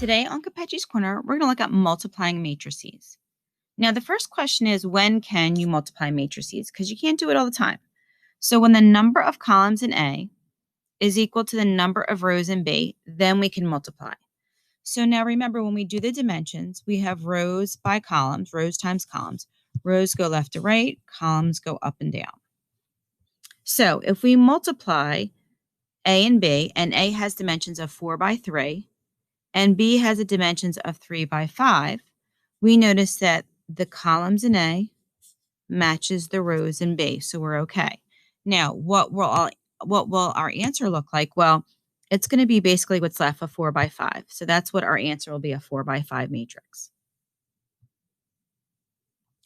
Today on Capechi's Corner, we're going to look at multiplying matrices. Now, the first question is, when can you multiply matrices? Because you can't do it all the time. So when the number of columns in A is equal to the number of rows in B, then we can multiply. So now remember, when we do the dimensions, we have rows by columns, rows times columns. Rows go left to right, columns go up and down. So if we multiply A and B, and A has dimensions of 4 by 3, and B has the dimensions of 3 by 5, we notice that the columns in A matches the rows in B, so we're okay. Now, what will our answer look like? Well, it's going to be basically what's left, a 4 by 5. So that's what our answer will be, a 4 by 5 matrix.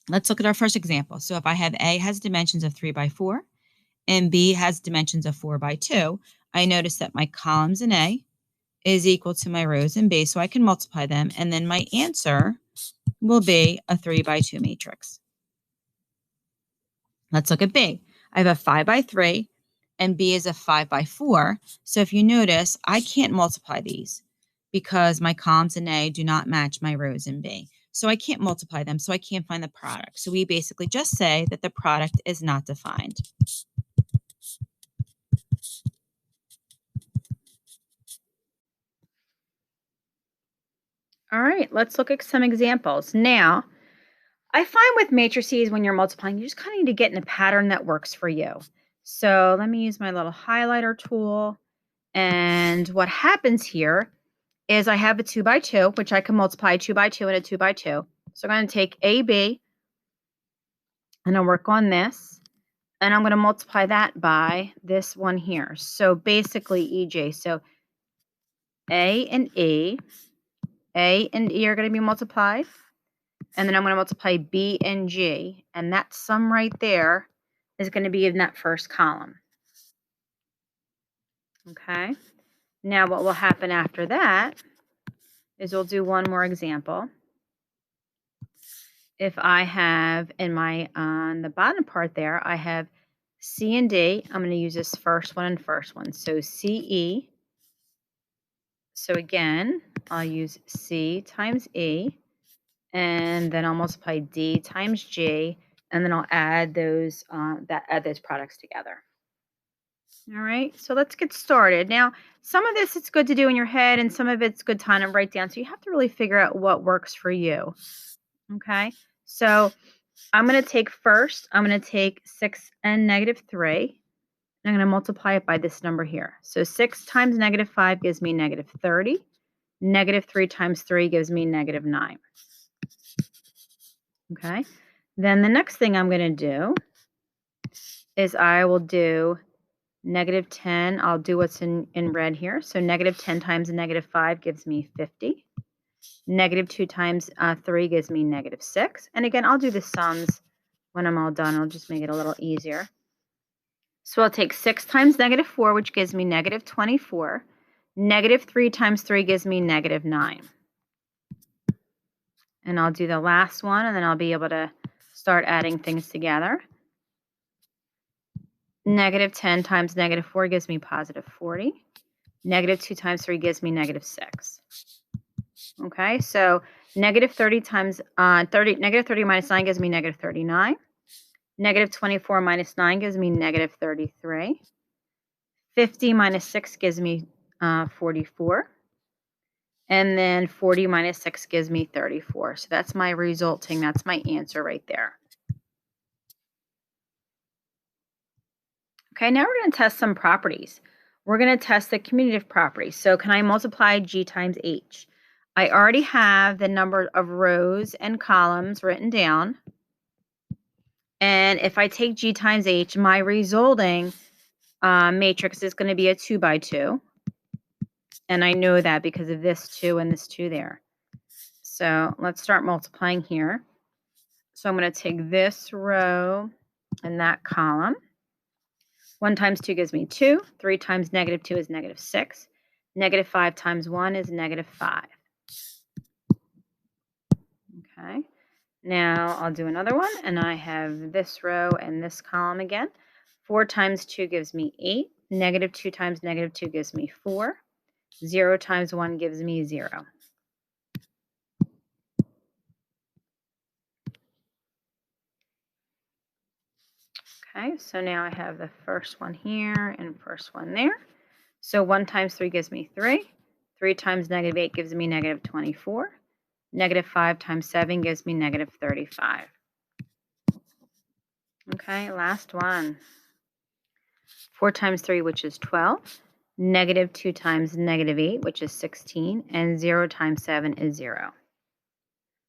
Let's look at our first example. So if I have A has dimensions of 3 by 4 and B has dimensions of 4 by 2, I notice that my columns in A is equal to my rows in B, so I can multiply them, and then my answer will be a 3 by 2 matrix. Let's look at B. I have a 5 by 3, and B is a 5 by 4, so if you notice, I can't multiply these because my columns in A do not match my rows in B. So I can't multiply them, so I can't find the product. So we basically just say that the product is not defined. All right, let's look at some examples. Now, I find with matrices, when you're multiplying, you just kind of need to get in a pattern that works for you. So let me use my little highlighter tool. And what happens here is I have a 2 by 2, which I can multiply 2 by 2 and a 2 by 2. So I'm going to take AB, and I'll work on this. And I'm going to multiply that by this one here. So basically EJ. So A and E are going to be multiplied. And then I'm going to multiply B and G. And that sum right there is going to be in that first column. Okay. Now what will happen after that is we'll do one more example. If I have in my, on the bottom part there, I have C and D. I'm going to use this first one and first one. So CE. So again, I'll use C times E. And then I'll multiply D times G, and then I'll add those products together. All right, so let's get started. Now, some of this it's good to do in your head, and some of it's good time to write down. So you have to really figure out what works for you. Okay, so I'm going to take 6 and negative 3. I'm going to multiply it by this number here. So 6 times negative 5 gives me negative 30. Negative 3 times 3 gives me negative 9. Okay, then the next thing I'm going to do is I will do negative 10. I'll do what's in red here. So negative 10 times negative 5 gives me 50. Negative 2 times 3 gives me negative 6. And again, I'll do the sums when I'm all done. I'll just make it a little easier. So I'll take 6 times negative 4, which gives me negative 24. Negative 3 times 3 gives me negative 9. And I'll do the last one, and then I'll be able to start adding things together. Negative 10 times negative 4 gives me positive 40. Negative 2 times 3 gives me negative 6. Okay, so negative 30 minus 9 gives me negative 39. Negative 24 minus 9 gives me negative 33. 50 minus 6 gives me 44. And then 40 minus 6 gives me 34. So that's my that's my answer right there. Okay, now we're going to test some properties. We're going to test the commutative property. So can I multiply G times H? I already have the number of rows and columns written down. And if I take G times H, my resulting matrix is going to be a 2 by 2. And I know that because of this 2 and this 2 there. So let's start multiplying here. So I'm going to take this row and that column. 1 times 2 gives me 2. 3 times negative 2 is negative 6. Negative 5 times 1 is negative 5. Okay. Now I'll do another one, and I have this row and this column again. 4 times 2 gives me 8. Negative 2 times negative 2 gives me 4. 0 times 1 gives me 0. Okay, so now I have the first one here and first one there. So 1 times 3 gives me 3. 3 times -8 gives me -24. -5 times 7 gives me -35. Okay, last one. 4 times 3, which is 12. -2 times -8, which is 16. And 0 times 7 is 0.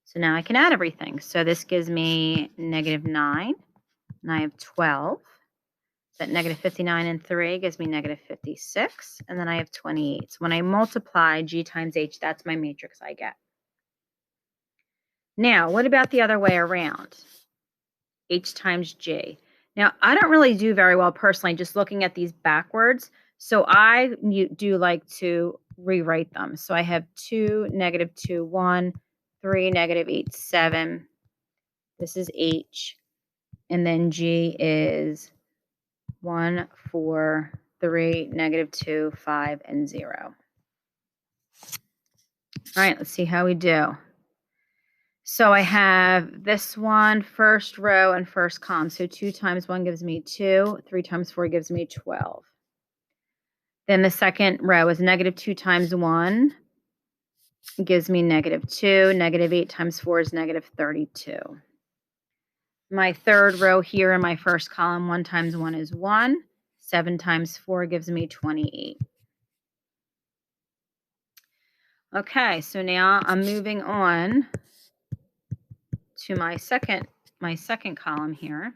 So now I can add everything. So this gives me -9. And I have 12. That -59 and 3 gives me -56. And then I have 28. So when I multiply G times H, that's my matrix I get. Now, what about the other way around? H times G. Now, I don't really do very well personally just looking at these backwards. So I do like to rewrite them. So I have 2, -2, 1, 3, -8, 7. This is H. And then G is 1, 4, 3, -2, 5, and 0. All right, let's see how we do. So I have this one, first row and first column. So 2 times 1 gives me 2. 3 times 4 gives me 12. Then the second row is -2 times 1 gives me -2. -8 times 4 is -32. My third row here in my first column, 1 times 1 is 1. 7 times 4 gives me 28. Okay, so now I'm moving on to my second column here.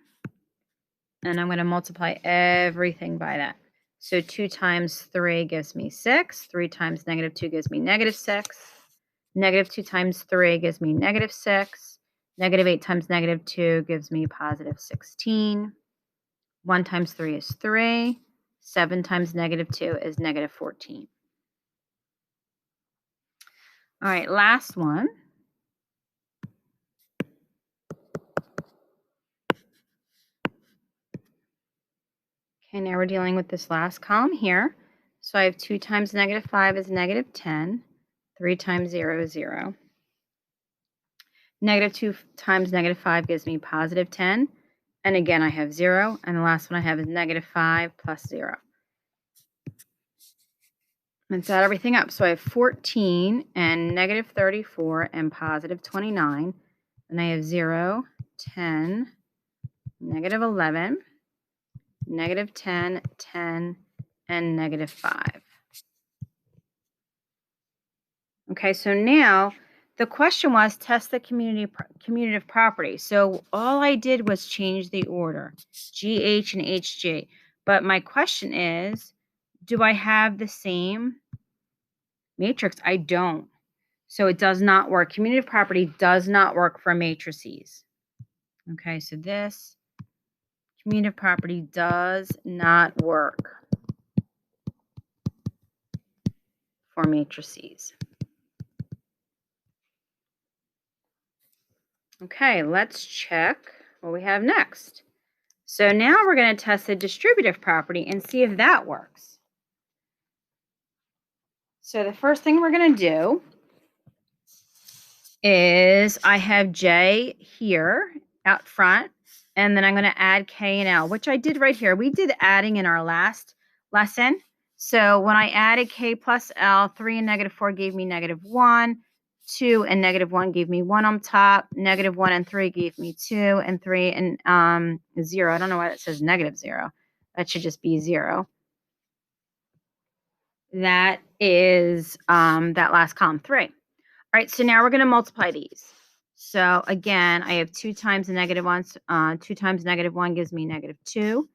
And I'm going to multiply everything by that. So 2 times 3 gives me 6. 3 times -2 gives me -6. -2 times 3 gives me -6. -8 times -2 gives me +16. 1 times 3 is 3. 7 times -2 is -14. All right, last one. Okay, now we're dealing with this last column here. So I have 2 times -5 is -10. 3 times 0 is 0. -2 times -5 gives me +10. And again, I have 0. And the last one I have is -5 plus 0. Let's add everything up. So I have 14 and -34 and +29. And I have 0, 10, -11, -10, 10, and -5. Okay, so now the question was test the commutative property. So all I did was change the order, GH and HG. But my question is, do I have the same matrix? I don't. So it does not work. Commutative property does not work for matrices. Okay, so this commutative property does not work for matrices. Okay, let's check what we have next. So now we're going to test the distributive property and see if that works. So the first thing we're going to do is I have J here out front, and then I'm going to add K and L, which I did right here. We did adding in our last lesson. So when I added K plus L, 3 and -4 gave me -1. 2 and -1 gave me 1 on top. -1 and 3 gave me 2, and 3 and 0. I don't know why that says -0. That should just be 0. That is that last column, 3. All right, so now we're going to multiply these. So again, I have 2 times the -1. 2 times -1 gives me -2.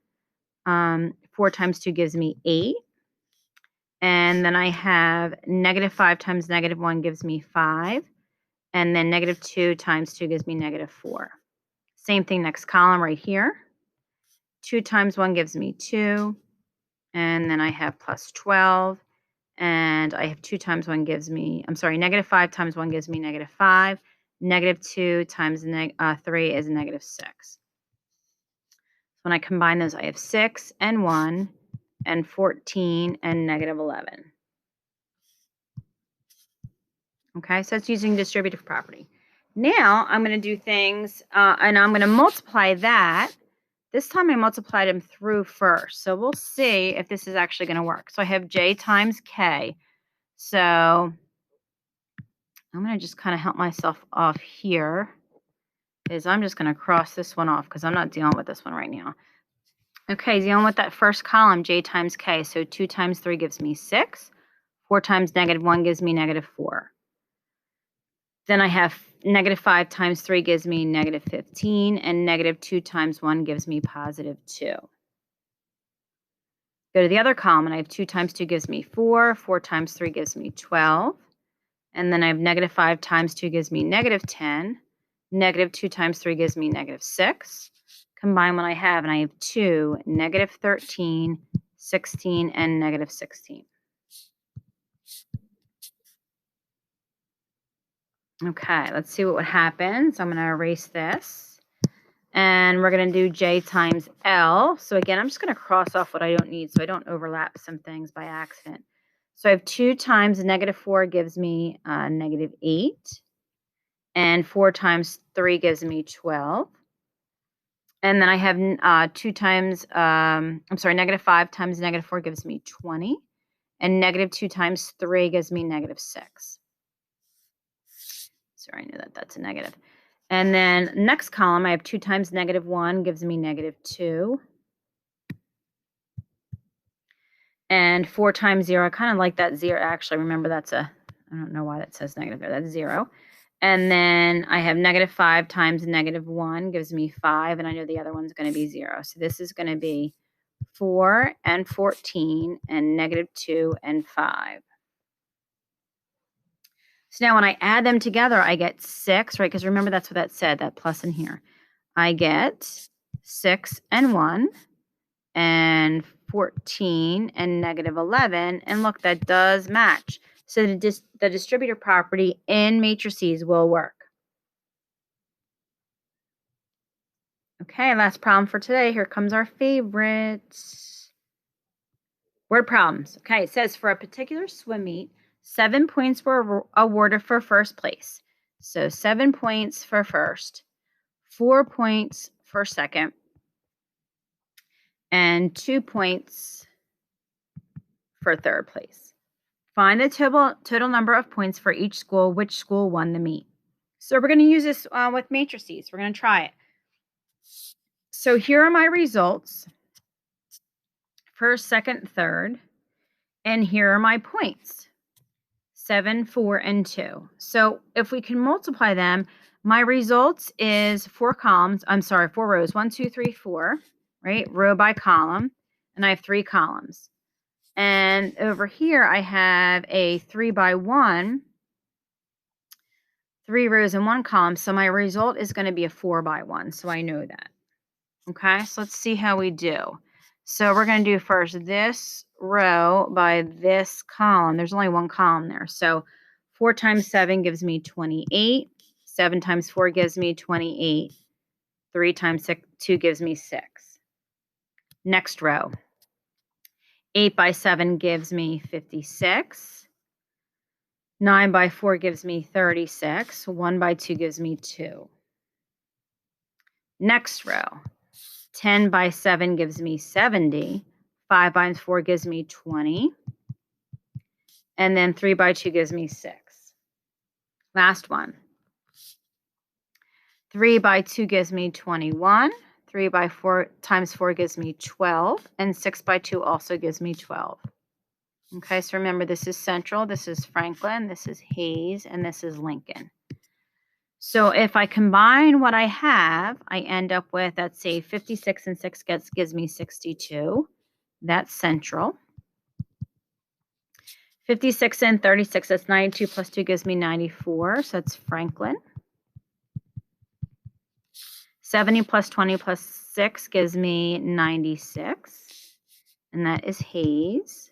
4 times 2 gives me 8. And then I have -5 times -1 gives me 5. And then -2 times 2 gives me -4. Same thing, next column right here. 2 times 1 gives me 2. And then I have plus 12. And I have 2 times 1 gives me, -5 times 1 gives me -5. -2 times 3 is -6. When I combine those, I have 6 and 1 and 14 and -11. Okay, so it's using distributive property. Now I'm going to do things, and I'm going to multiply that This time I multiplied them through first. So we'll see if this is actually going to work. So I have j times k. So I'm going to just kind of help myself off here. I'm just going to cross this one off because I'm not dealing with this one right now. Okay, dealing with that first column, j times k. So 2 times 3 gives me 6. 4 times -1 gives me -4. Then I have -5 times 3 gives me -15, and -2 times 1 gives me +2. Go to the other column, and I have 2 times 2 gives me 4. 4 times 3 gives me 12. And then I have -5 times 2 gives me -10. -2 times 3 gives me -6. Combine what I have, and I have 2, -13, 16, and -16. Okay, let's see what would happen. So I'm going to erase this. And we're going to do j times L. So again, I'm just going to cross off what I don't need so I don't overlap some things by accident. So I have 2 times -4 gives me -8. And 4 times 3 gives me 12. And then I have 2 times, -5 times -4 gives me 20. And -2 times 3 gives me -6. Sorry, I knew that that's a negative. And then next column, I have 2 times -1 gives me -2. And 4 times 0, I kind of like that 0. Actually, remember I don't know why that says negative there. That's 0. And then I have -5 times -1 gives me 5. And I know the other one's going to be 0. So this is going to be 4 and 14 and -2 and 5. So now when I add them together, I get 6, right? Because remember, that's what that said, that plus in here. I get 6 and 1 and 14 and -11. And look, that does match. So the distributor property in matrices will work. Okay, last problem for today. Here comes our favorite. Word problems. Okay, it says for a particular swim meet, 7 points were awarded for first place. So 7 points for first, 4 points for second, and 2 points for third place. Find the total number of points for each school. Which school won the meet? So we're going to use this with matrices. We're going to try it. So here are my results. First, second, third. And here are my points. 7, 4, and 2. So if we can multiply them, my results is 4 rows. 1, 2, 3, 4, right? Row by column. And I have 3 columns. And over here, I have a 3 by 1, 3 rows and 1 column. So my result is going to be a 4 by 1. So I know that. Okay, so let's see how we do. So we're going to do first this row by this column. There's only 1 column there. So 4 times 7 gives me 28. 7 times 4 gives me 28. 3 times 2 gives me 6. Next row. 8 by 7 gives me 56. 9 by 4 gives me 36. 1 by 2 gives me 2. Next row. 10 by 7 gives me 70. 5 by 4 gives me 20. And then 3 by 2 gives me 6. Last one. 3 by 2 gives me 21. 3 by 4 times 4 gives me 12. And 6 by 2 also gives me 12. Okay, so remember, this is Central, this is Franklin, this is Hayes, and this is Lincoln. So if I combine what I have, I end up with, let's say, 56 and 6 gives me 62. That's Central. 56 and 36, that's 92 plus 2 gives me 94. So that's Franklin. 70 plus 20 plus 6 gives me 96. And that is Hayes.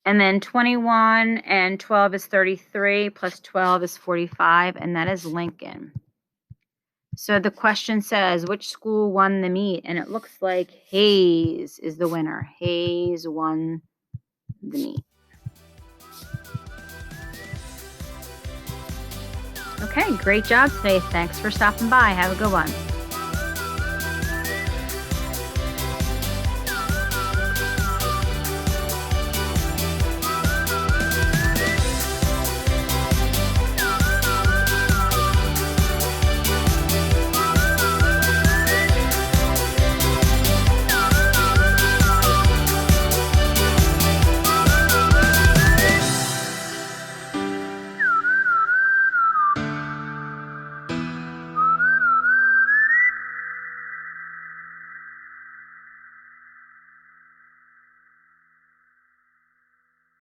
And then 21 and 12 is 33, plus 12 is 45, and that is Lincoln. So the question says, which school won the meet? And it looks like Hayes is the winner. Hayes won the meet. Okay, great job today. Thanks for stopping by. Have a good one.